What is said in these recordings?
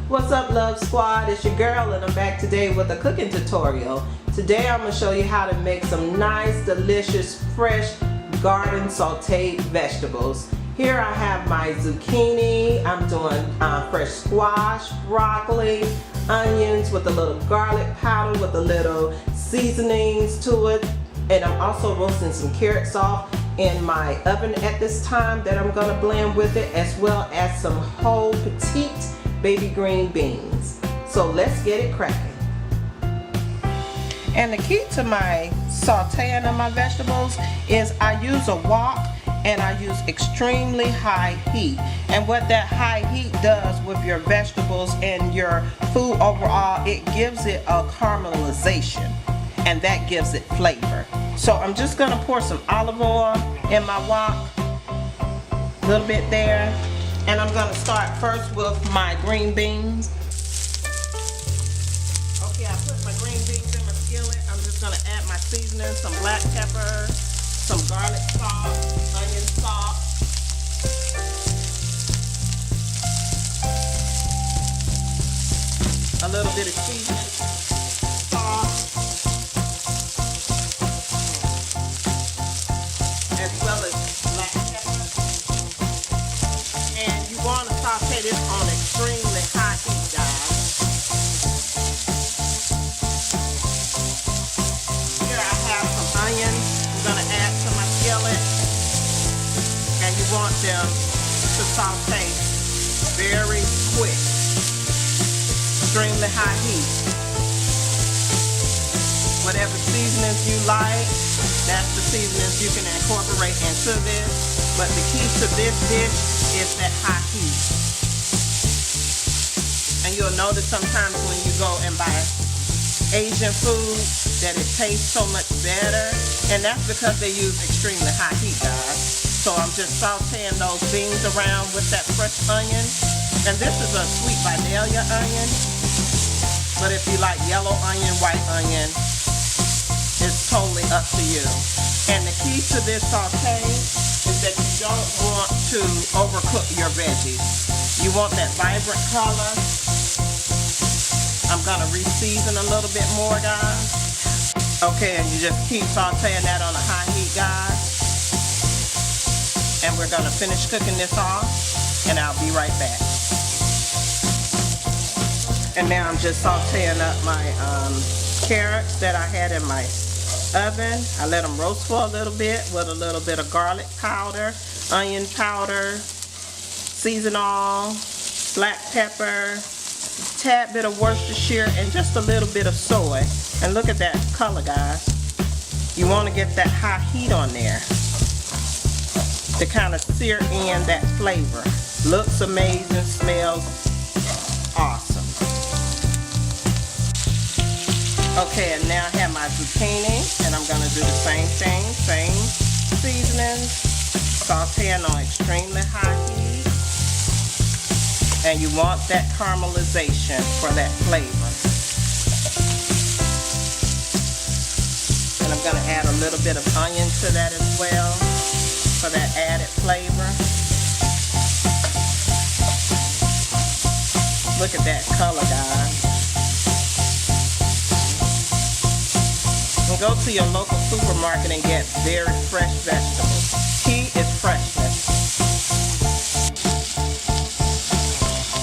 What's up, Love Squad? It's your girl and I'm back today with a cooking tutorial. Today I'm going to show you how to make some nice, delicious, fresh garden sauteed vegetables. Here I have my zucchini, I'm doing fresh squash, broccoli, onions with a little garlic powder with a little seasonings to it. And I'm also roasting some carrots off in my oven at this time that I'm going to blend with it, as well as some whole petite baby green beans. So let's get it cracking. And the key to my sauteing of my vegetables is I use a wok and I use extremely high heat. And what that high heat does with your vegetables and your food overall, it gives it a caramelization, and that gives it flavor. So I'm just going to pour some olive oil in my wok, a little bit there, and I'm going to start first with my green beans. Okay, I put my green beans in my skillet. I'm just going to add my seasoning, some black pepper, some garlic salt, onion salt, a little bit of seasoning, salt, as well as black pepper. And you want to saute this on extremely high heat, guys. Here I have some onions I'm going to add to my skillet. And you want them to saute very quick. Extremely high heat. Whatever seasonings you like, that's the seasonings you can incorporate into this. But the key to this dish is that high heat. And you'll notice sometimes when you go and buy Asian food that it tastes so much better. And that's because they use extremely high heat, guys. So I'm just sauteing those beans around with that fresh onion. And this is a sweet Vidalia onion. But if you like yellow onion, white onion, it's totally up to you. And the key to this saute is that you don't want to overcook your veggies. You want that vibrant color. I'm going to re-season a little bit more, guys. Okay, and you just keep sauteing that on a high heat, guys. And we're going to finish cooking this off, and I'll be right back. And now I'm just sauteing up my carrots that I had in my oven. I let them roast for a little bit with a little bit of garlic powder, onion powder, seasonal, black pepper, a tad bit of Worcestershire, and just a little bit of soy. And look at that color, guys. You want to get that high heat on there to kind of sear in that flavor. Looks amazing, smells awesome. Okay, and now I have my zucchini, and I'm going to do the same thing, same seasonings, sauteing on extremely high heat. And you want that caramelization for that flavor. And I'm going to add a little bit of onion to that as well for that added flavor. Look at that color, guys. And go to your local supermarket and get very fresh vegetables. Key is freshness.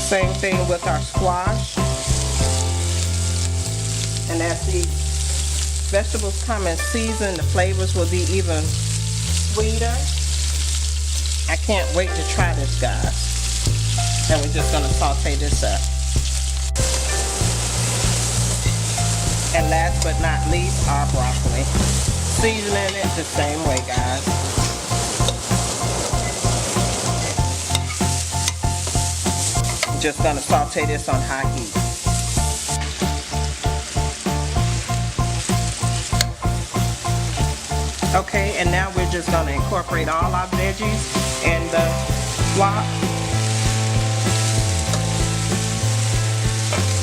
Same thing with our squash. And as the vegetables come in season, the flavors will be even sweeter. I can't wait to try this, guys. And we're just going to saute this up. And last but not least, our broccoli. Seasoning it the same way, guys. I'm just going to saute this on high heat. Okay, and now we're just going to incorporate all our veggies in the wok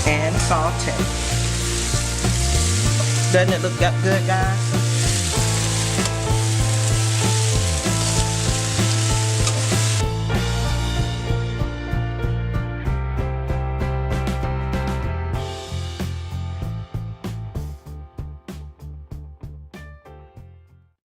and saute. Doesn't it look good, guys?